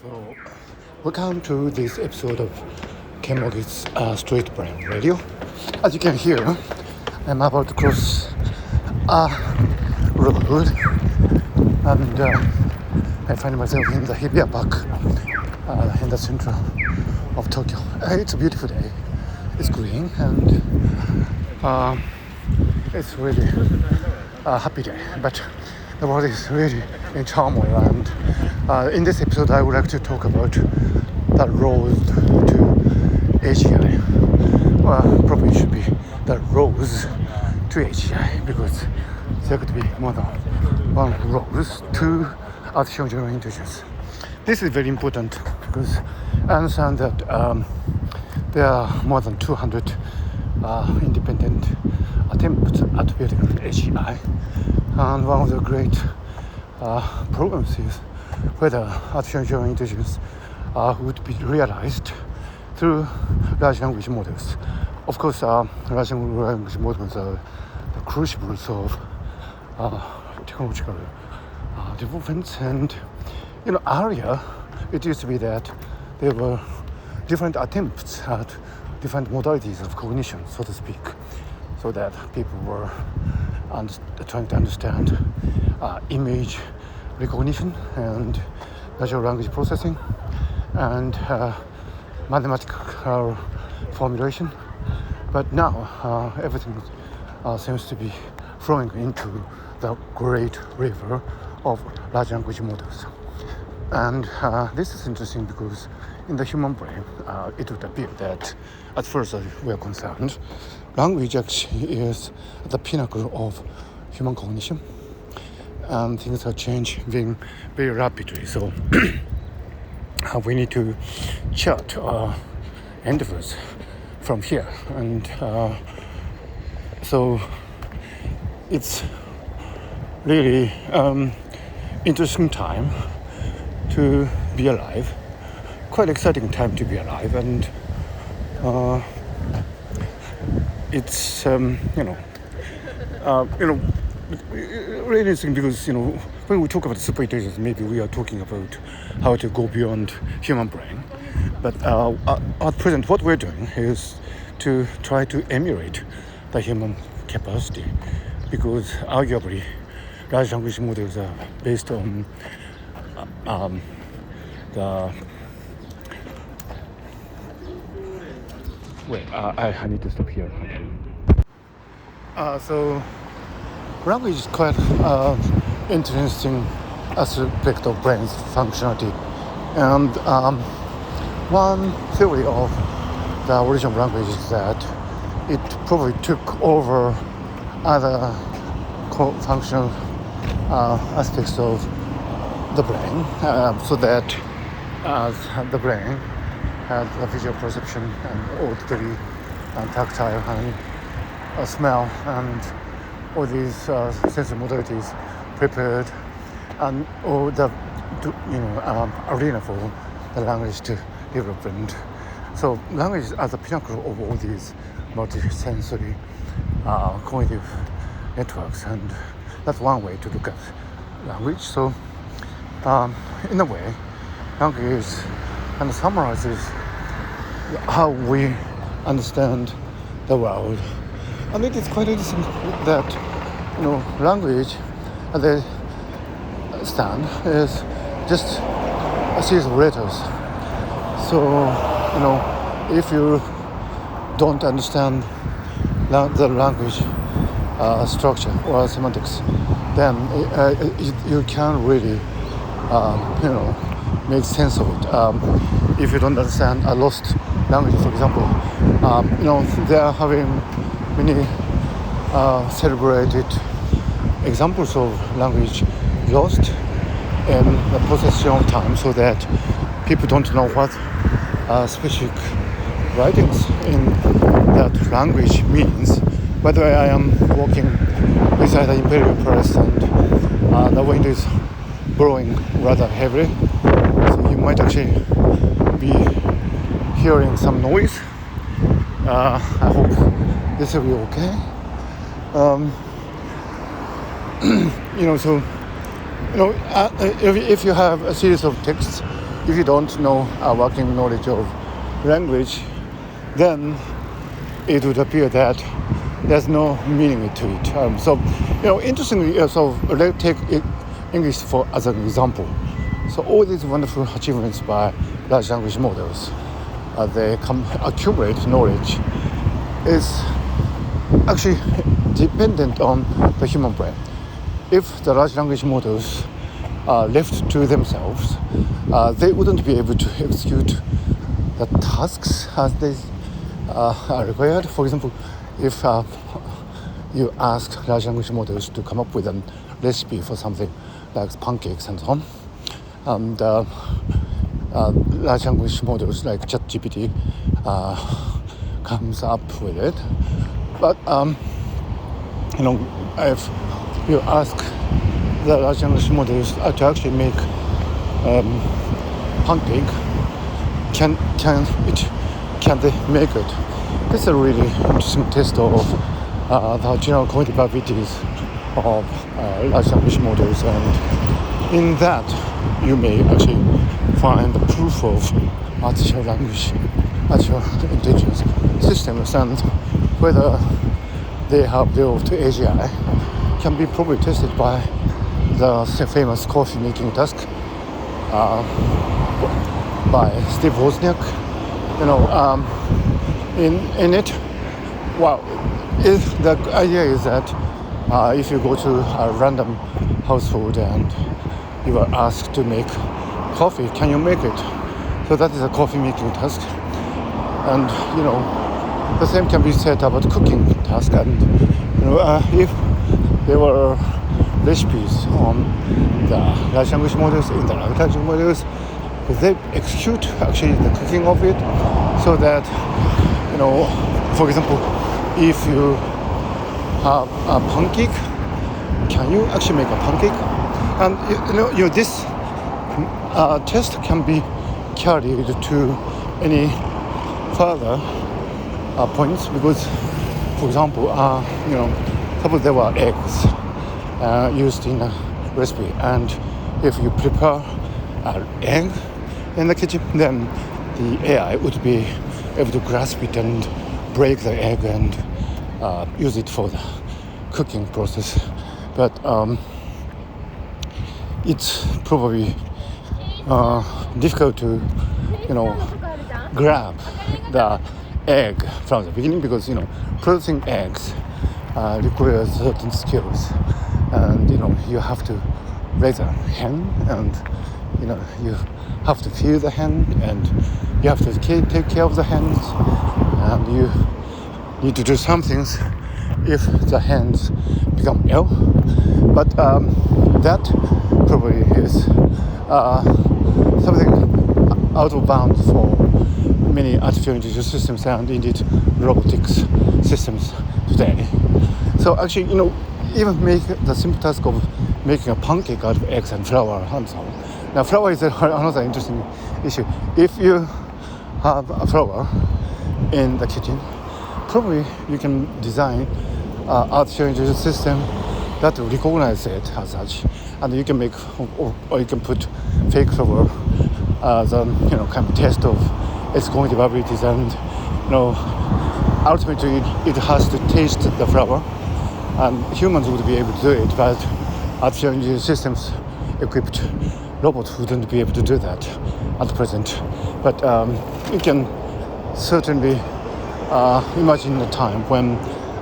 So, welcome to this episode of Kemog's Street Brain Radio. As you can hear, I'm about to cross a road and I find myself in the Hibiya Park in the center of Tokyo. It's a beautiful day. It's green and it's really a happy day. But the world is really in turmoil, and in this episode I would like to talk about the road to AGI. Well, probably should be the roads to AGI, because there could be more than one road to artificial general intelligence. This is very important because I understand that there are more than 200 independent attempts at building AGI. And one of the great problems is whether artificial general intelligence would be realized through large language models. Of course, large language models are the crucibles of technological developments. And earlier it used to be that there were different attempts at different modalities of cognition, so to speak, so that people were trying to understand image recognition and natural language processing and mathematical formulation. But now everything seems to be flowing into the great river of large language models. And this is interesting because in the human brain, it would appear that, at first we are concerned, language actually is the pinnacle of human cognition, and things are changing very rapidly. So we need to chart our endeavors from here. And so it's really interesting time to be alive, quite exciting time to be alive, and it's really interesting because when we talk about super intelligence, maybe we are talking about how to go beyond human brain. But at present, what we're doing is to try to emulate the human capacity, because arguably large language models are based on I need to stop here. So language is quite interesting aspect of brain's functionality, and one theory of the origin of language is that it probably took over other functional aspects of the brain, so that the brain has a visual perception and auditory and tactile and smell and all these sensory modalities prepared, and all the arena for the language to develop. And so language is at the pinnacle of all these multi-sensory cognitive networks, and that's one way to look at language. So in a way, language kind of summarizes how we understand the world. And it is quite interesting that language as they stand is just a series of letters. So if you don't understand the language structure or semantics, then you can't really make sense of it. If you don't understand a lost language, for example, they are having many celebrated examples of language lost in the possession of time, so that people don't know what specific writings in that language means. By the way, I am walking beside the Imperial Palace, and the wind is blowing rather heavily, so you might actually be hearing some noise. I hope this will be okay. So if you have a series of texts if you don't know a working knowledge of language, then it would appear that there's no meaning to it. Interestingly, let's take English as an example. So all these wonderful achievements by large language models, they accumulate knowledge, is actually dependent on the human brain. If the large language models are left to themselves, they wouldn't be able to execute the tasks as they are required. For example, if you ask large language models to come up with a recipe for something like pancakes and so on, and large language models like ChatGPT comes up with it. But if you ask the large language models to actually make pancake, can they make it? This is a really interesting test of the general cognitive abilities of large language models, and in that you may actually find the proof of artificial intelligence systems, and whether they have built AGI can be probably tested by the famous coffee making task by Steve Wozniak. In it, the idea is that if you go to a random household and you are asked to make coffee, can you make it? So that is a coffee making task, and the same can be said about cooking task. And if there were recipes on the large language models, in the large language models, they execute actually the cooking of it, so that for example, if you have a pancake, can you actually make a pancake? And this test can be carried to any further points, because, for example, suppose there were eggs used in a recipe, and if you prepare an egg in the kitchen, then the AI would be able to grasp it and break the egg and use it for the cooking process. But it's probably difficult to grab the egg from the beginning, because producing eggs requires certain skills, and you have to raise a hen, and you have to feed the hen, and you have to take care of the hens, and you need to do some things if the hens become ill. But that probably is something out of bounds for many artificial intelligence systems, and indeed robotics systems today. So actually, even make the simple task of making a pancake out of eggs and flour and so on. Now, flour is another interesting issue. If you have a flour in the kitchen, probably you can design an artificial intelligence system that will recognize it as such, and you can make, or you can put fake flour as a kind of test of its cognitive abilities, and ultimately it has to taste the flour, and humans would be able to do it, but artificial intelligence systems equipped robots wouldn't be able to do that at present. But you can certainly imagine a time when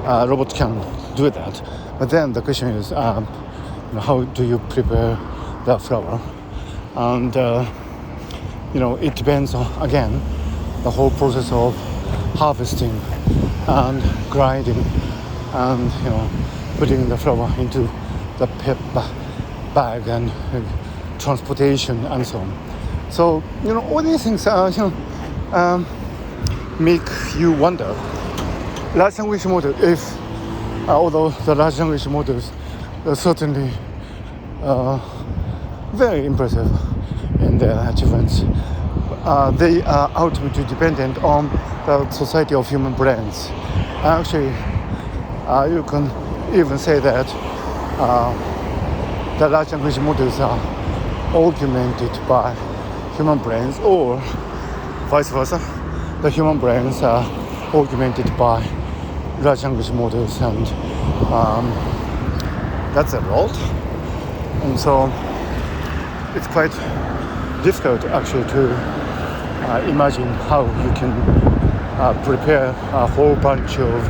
robots can do that. But then the question is, how do you prepare the flour? And it depends on, again, the whole process of harvesting and grinding and putting the flour into the paper bag and transportation and so on. So all these things make you wonder. Large language model, although the large language models are certainly very impressive in their achievements, they are ultimately dependent on the society of human brains. Actually, you can even say that the large language models are augmented by human brains, or vice versa, the human brains are augmented by large language models, and that's a lot. And so it's quite difficult actually to imagine how you can prepare a whole bunch of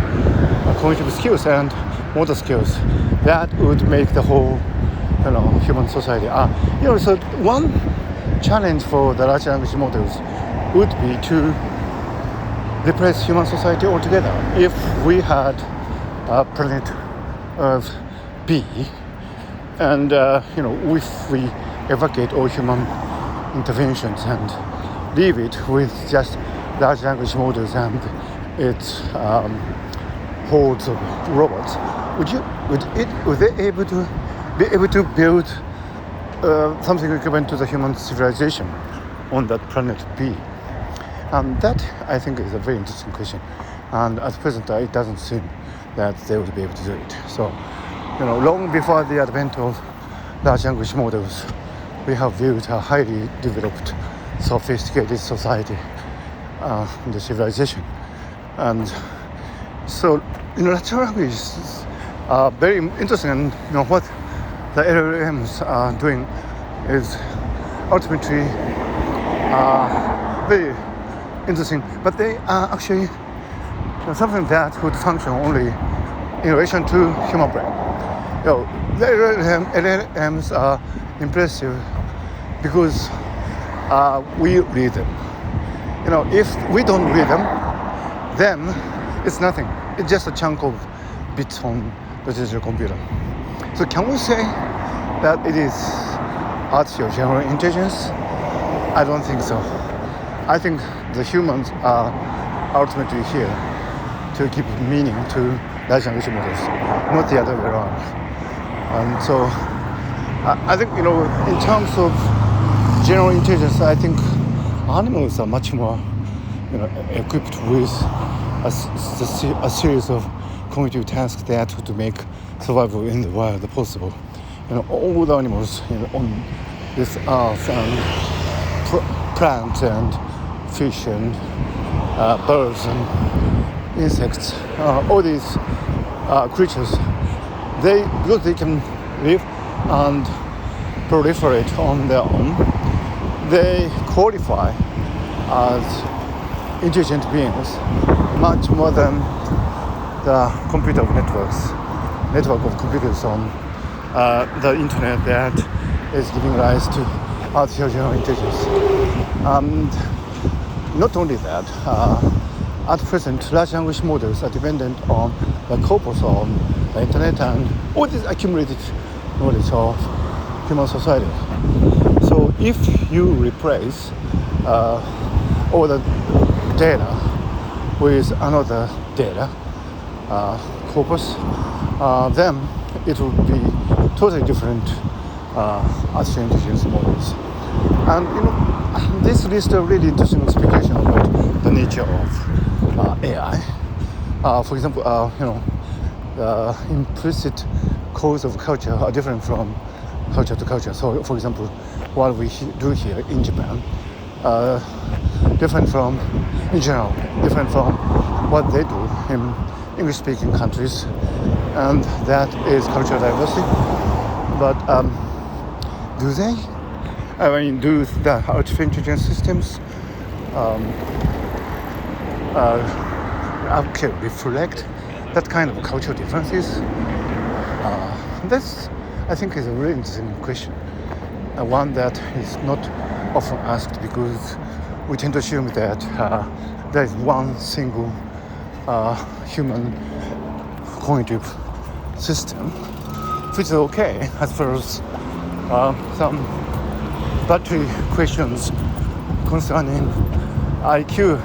cognitive skills and motor skills that would make the whole human society. So one challenge for the large language models would be to replace human society altogether. If we had planet Earth B, and if we evacuate all human interventions and leave it with just large language models and its hordes of robots, would they be able to build something equivalent to the human civilization on that planet B? And that, I think, is a very interesting question. And at present, it doesn't seem that they would be able to do it. So, long before the advent of large language models, we have built a highly developed, sophisticated society, the civilization. And so, natural languages are very interesting. And what the LLMs are doing is ultimately very interesting, but they are actually something that would function only in relation to human brain. The LLMs are impressive because we read them. If we don't read them, then it's nothing. It's just a chunk of bits on the digital computer. So can we say that it is artificial general intelligence? I don't think so. I think the humans are ultimately here to give meaning to large language models, not the other way around. And so I think, in terms of general intelligence, I think animals are much more, equipped with a series of cognitive tasks that would make survival in the wild possible. All the animals on this earth, and plants and fish and birds and insects, all these creatures, because they can live and proliferate on their own, they qualify as intelligent beings much more than the network of computers on the internet that is giving rise to artificial general intelligence. And not only that, at present, large language models are dependent on the corpus of the internet and all this accumulated knowledge of human society. So if you replace all the data with another data corpus, then it will be totally different artificial intelligence models. And this leads to a really interesting speculation about the nature of AI. For example, the implicit codes of culture are different from culture to culture. So, for example, what we do here in Japan, different from, in general, different from what they do in English-speaking countries, and that is cultural diversity. But do they? Do the artificial intelligence systems actually reflect that kind of cultural differences? This, I think, is a really interesting question, one that is not often asked because we tend to assume that there is one single human cognitive system, which is okay as far as some battery questions concerning IQ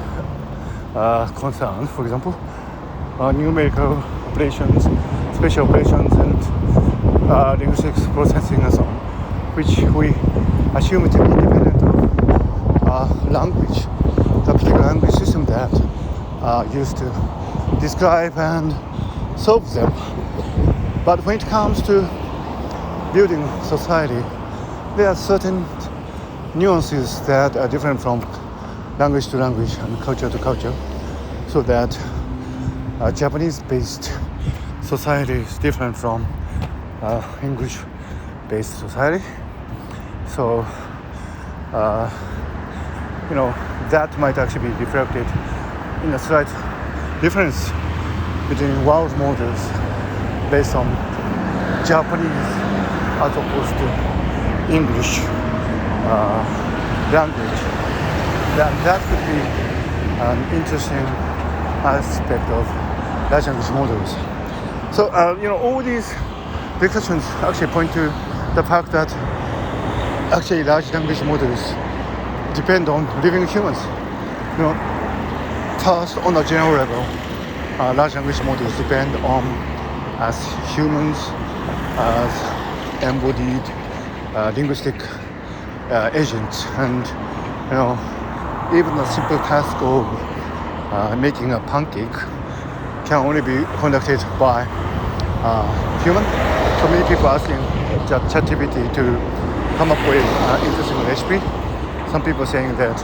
concern, for example, numerical operations, spatial operations, and linguistic processing and so on, which we assume to be independent of language, the particular language system that used to describe and solve them. But when it comes to building society, there are certain nuances that are different from language to language and culture to culture, so that Japanese-based society is different from English-based society. So, that might actually be reflected in a slight difference between world models based on Japanese as opposed to English language. That could be an interesting aspect of large language models. So, all these discussions actually point to the fact that actually large language models depend on living humans. First, on a general level, large language models depend on as humans, as embodied linguistic agents, and even a simple task of making a pancake can only be conducted by human. So many people asking ChatGPT to come up with an interesting recipe. Some people saying that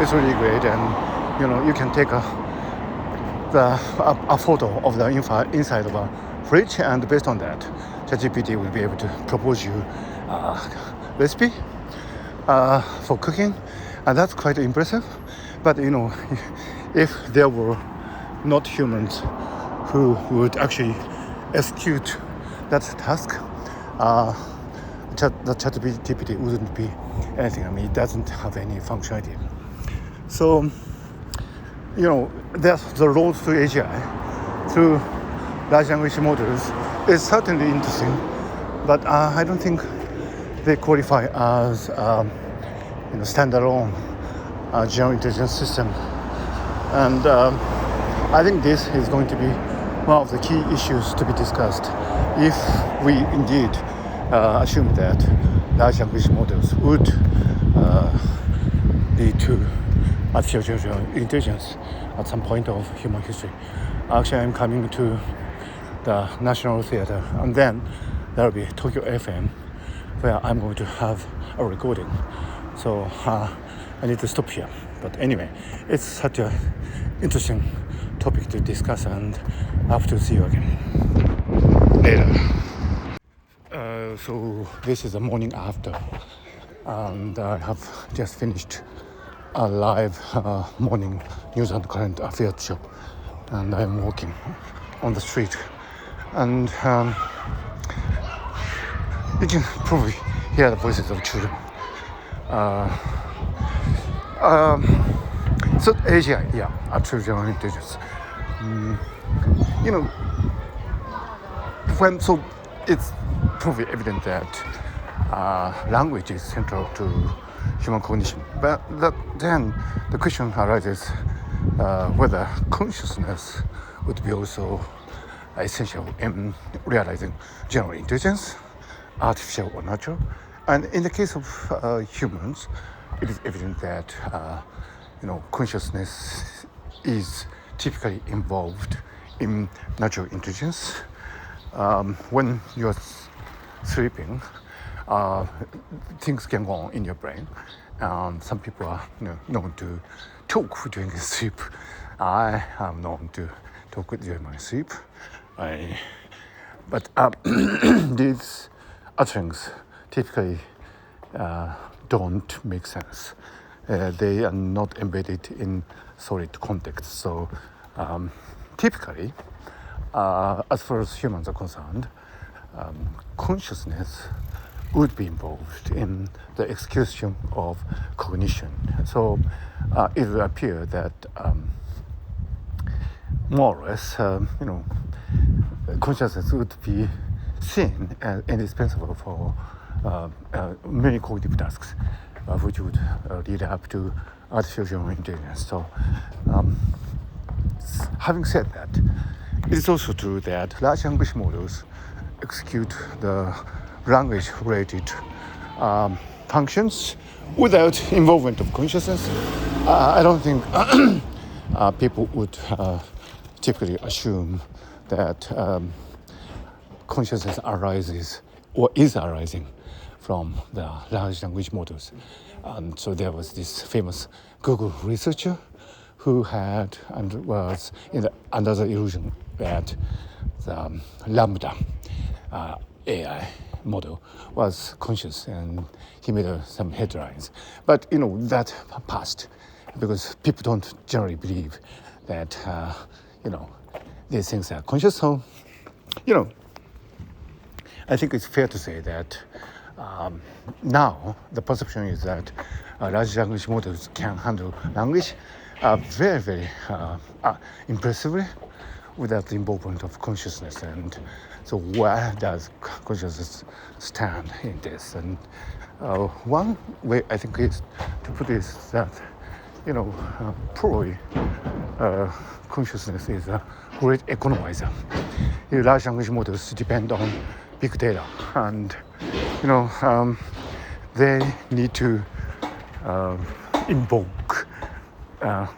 it's really great, and you can take a photo of the inside of a fridge, and based on that, ChatGPT will be able to propose you a recipe for cooking, and that's quite impressive. But if there were not humans who would actually execute that task, the ChatGPT wouldn't be anything. It doesn't have any functionality. So, there's the road to AGI through large language models is certainly interesting, but I don't think they qualify as standalone general intelligence system. And I think this is going to be one of the key issues to be discussed if we indeed assume that large language models would lead to artificial general intelligence at some point of human history. Actually, I'm coming to the National Theatre, and then there will be Tokyo FM, where I'm going to have a recording. So I need to stop here. But anyway, it's such an interesting topic to discuss, and I have to see you again later. So this is the morning after, and I have just finished a live morning news and current affairs show, and I'm walking on the street, and you can probably hear the voices of children. So AGI, yeah, artificial general intelligence. So it's probably evident that language is central to human cognition. But then the question arises whether consciousness would be also essential in realizing general intelligence, artificial or natural. And in the case of humans, it is evident that consciousness is typically involved in natural intelligence. When you're sleeping, things can go on in your brain, and some people are known to talk during sleep. I am known to talk during my sleep. But these utterings typically don't make sense. They are not embedded in solid context. So typically, as far as humans are concerned, consciousness would be involved in the execution of cognition. So it would appear that more or less, consciousness would be seen as indispensable for many cognitive tasks, which would lead up to artificial general intelligence. So, having said that, it is also true that large language models execute the language-related functions without involvement of consciousness. I don't think people would typically assume that consciousness arises or is arising from the large language models. And so there was this famous Google researcher who had and was under the illusion that the Lambda AI model was conscious, and he made some headlines. But that passed because people don't generally believe that these things are conscious. So I think it's fair to say that now the perception is that large language models can handle language very, very impressively without the involvement of consciousness. And so where does consciousness stand in this? And one way I think is to put it is that probably consciousness is a great economizer. Large language models depend on big data, and they need to invoke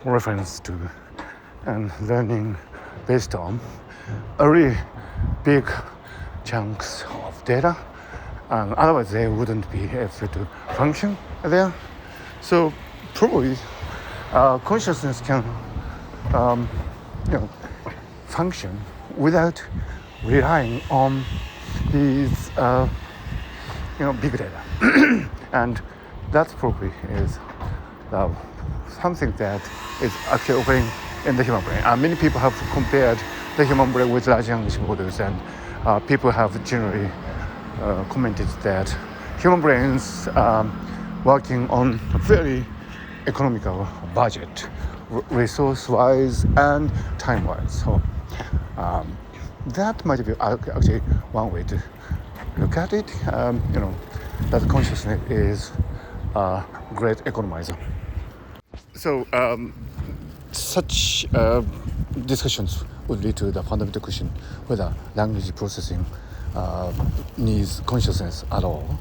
reference to and learning based on a really big chunks of data, and otherwise they wouldn't be able to function there. So probably consciousness can function without relying on these big data. And that probably is something that is actually occurring in the human brain. Many people have compared the human brain with large language models, and people have generally commented that human brains working on a very economical budget, resource-wise and time-wise. So that might be actually one way to look at it. That consciousness is a great economizer. So such discussions would lead to the fundamental question whether language processing needs consciousness at all.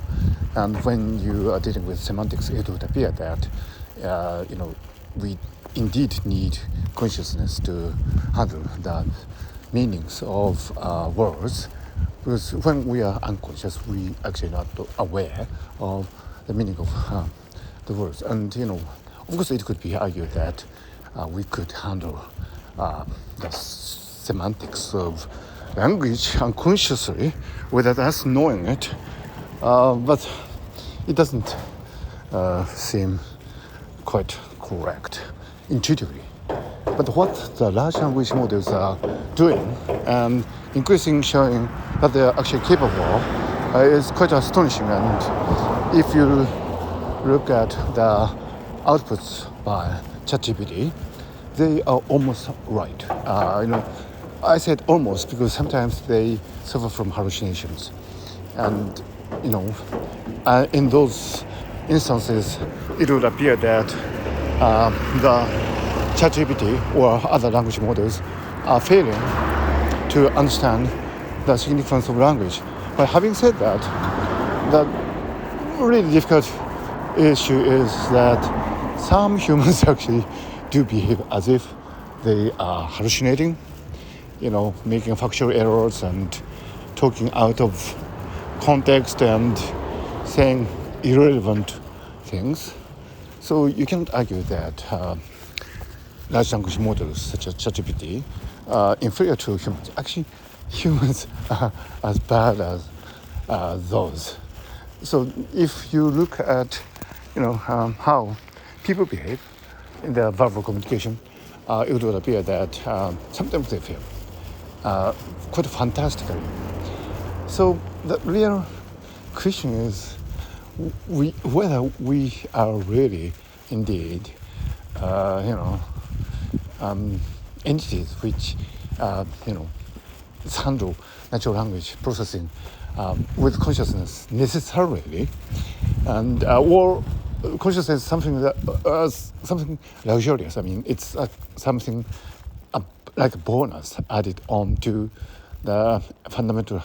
And when you are dealing with semantics, it would appear that we indeed need consciousness to handle the meanings of words, because when we are unconscious, we actually not aware of the meaning of the words. And of course, it could be argued that we could handle the semantics of language unconsciously without us knowing it, but it doesn't seem quite correct intuitively. But what the large language models are doing and increasingly showing that they are actually capable of is quite astonishing. And if you look at the outputs by ChatGPT, they are almost right. I said almost because sometimes they suffer from hallucinations, and in those instances, it would appear that the ChatGPT or other language models are failing to understand the significance of language. But having said that, the really difficult issue is that some humans actually do behave as if they are hallucinating, making factual errors and talking out of context and saying irrelevant things. So you cannot argue that large language models such as ChatGPT are inferior to humans. Actually, humans are as bad as those. So if you look at how people behave in their verbal communication, it would appear that sometimes they fail quite fantastically. So the real question is whether we are really indeed entities which handle natural language processing with consciousness necessarily, and or consciousness is something that something luxurious. I mean, it's something like a bonus added on to the fundamental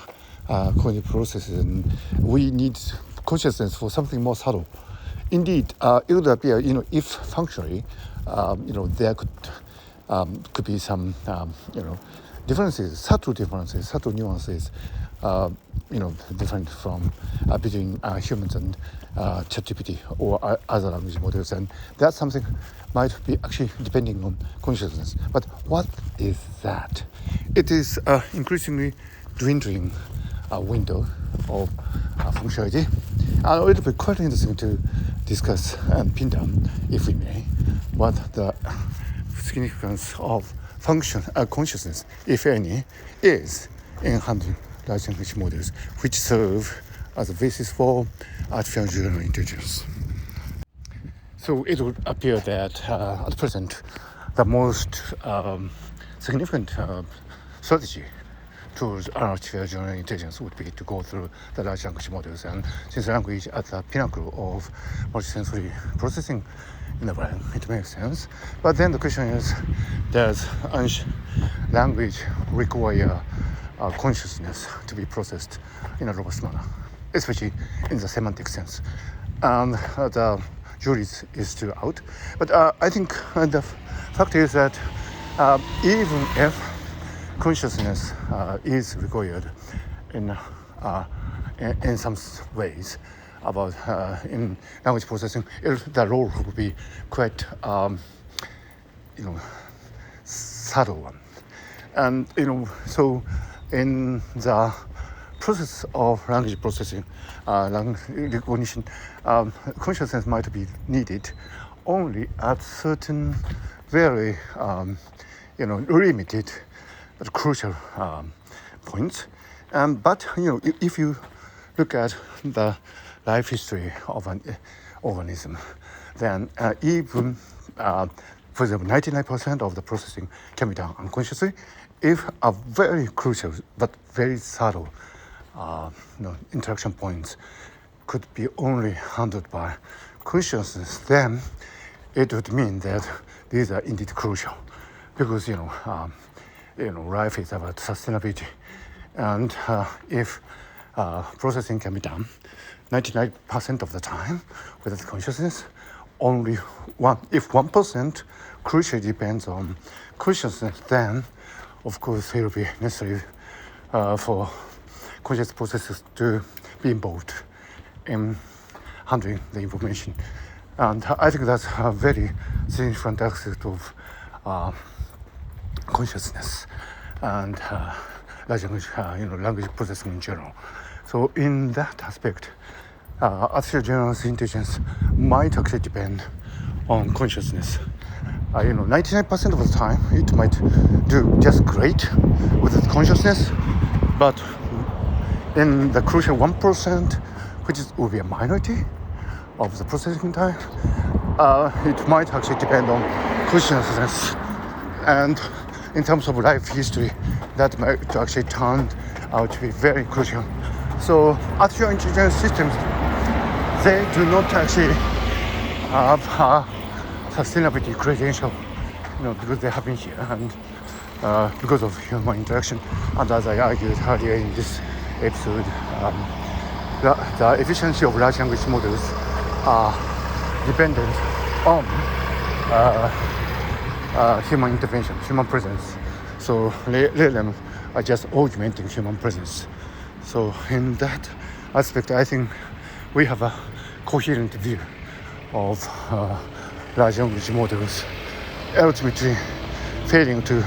cognitive processes, and we need consciousness for something more subtle. Indeed, it would appear, if functionally, there could be some, differences, subtle nuances different from between humans and ChatGPT or other language models, and that's something might be actually depending on consciousness. But what is that? It is increasingly dwindling window of functionality, and it will be quite interesting to discuss and pin down, if we may, what the significance of consciousness, if any, is in handling large language models, which serve as a basis for artificial general intelligence. So it would appear that at present, the most significant strategy towards artificial general intelligence would be to go through the large language models, and since language at the pinnacle of multisensory processing in the brain, it makes sense. But then the question is, does language require consciousness to be processed in a robust manner, especially in the semantic sense? And the jury is still out. But I think the fact is that even if consciousness is required in some ways about in language processing, the role will be quite subtle one. And so in the process of language processing, language recognition, consciousness might be needed only at certain very limited but crucial points. But if you look at the life history of an organism, then even for example, 99% of the processing can be done unconsciously. If a very crucial but very subtle interaction points could be only handled by consciousness, then it would mean that these are indeed crucial, because life is about sustainability, and if processing can be done 99% of the time without consciousness, only 1% crucially depends on consciousness, then of course it will be necessary for conscious processes to be involved in handling the information. And I think that's a very significant aspect of consciousness and language processing in general. So in that aspect, artificial general intelligence might actually depend on consciousness. 99% of the time it might do just great with its consciousness, but in the crucial 1%, which will be a minority of the processing time, it might actually depend on consciousness. And in terms of life history, that might actually turn out to be very crucial. So artificial intelligence systems, they do not actually have a sustainability credential, because they have been here and because of human interaction. And as I argued earlier in this episode, the efficiency of large language models are dependent on human intervention, human presence. So LLM are just augmenting human presence. So in that aspect, I think we have a coherent view of large language models ultimately failing to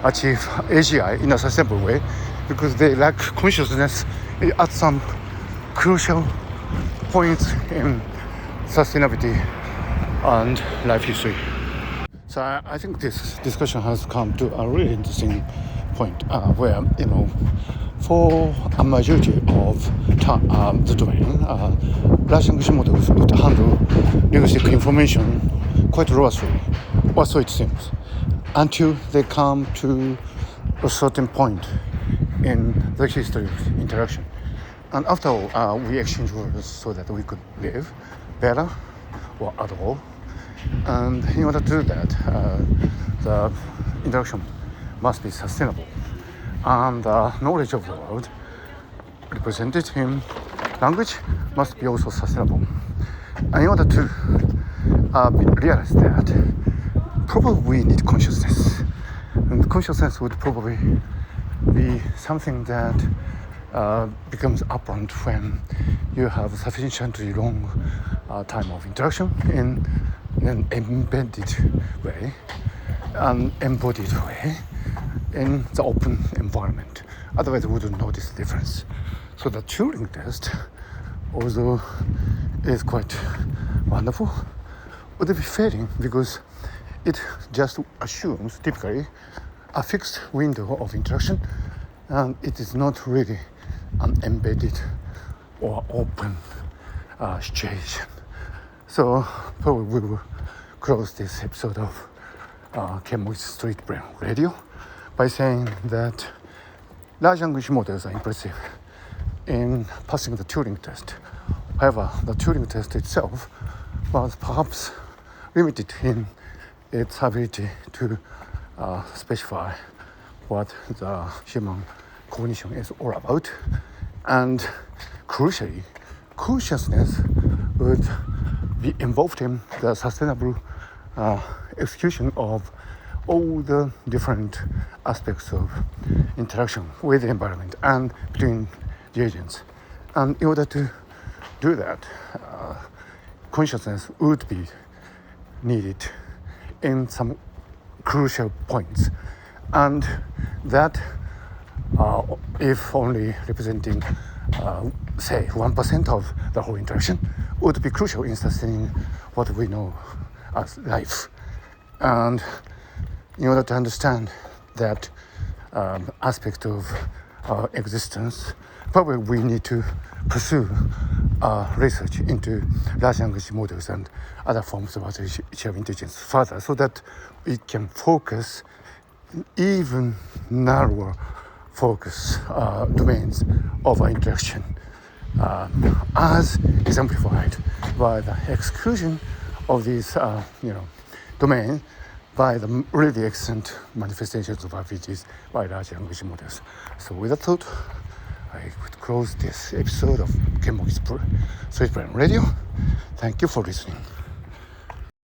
achieve AGI in a sustainable way because they lack consciousness at some crucial points in sustainability and life history. So I think this discussion has come to a really interesting point where, for a majority of the domain, large language models would handle linguistic information quite robustly, or so it seems, until they come to a certain point in the history of interaction. And after all, we exchange words so that we could live better or at all. And in order to do that, the interaction must be sustainable. And the knowledge of the world represented in language must be also sustainable. And in order to realize that, probably we need consciousness. And consciousness would probably be something that becomes apparent when you have sufficiently long time of interaction in an embedded way, an embodied way in the open environment. Otherwise, we wouldn't notice the difference. So the Turing test, although is quite wonderful, would be failing because it just assumes typically a fixed window of interaction, and it is not really an embedded or open situation. So probably we will close this episode of Cambridge Street Brain Radio by saying that large language models are impressive in passing the Turing test. However, the Turing test itself was perhaps limited in its ability to specify what the human cognition is all about, and crucially, consciousness would be involved in the sustainable execution of all the different aspects of interaction with the environment and between the agents. And in order to do that, consciousness would be needed in some crucial points, and that if only representing say 1% of the whole interaction would be crucial in sustaining what we know as life. And in order to understand that aspect of our existence, probably we need to pursue research into large language models and other forms of artificial intelligence further, so that we can focus even narrower focus domains of our interaction, as exemplified by the exclusion of these domains by the really excellent manifestations of abilities by large language models. So with that thought, I would close this episode of Cambridge Street Brain Radio. Thank you for listening.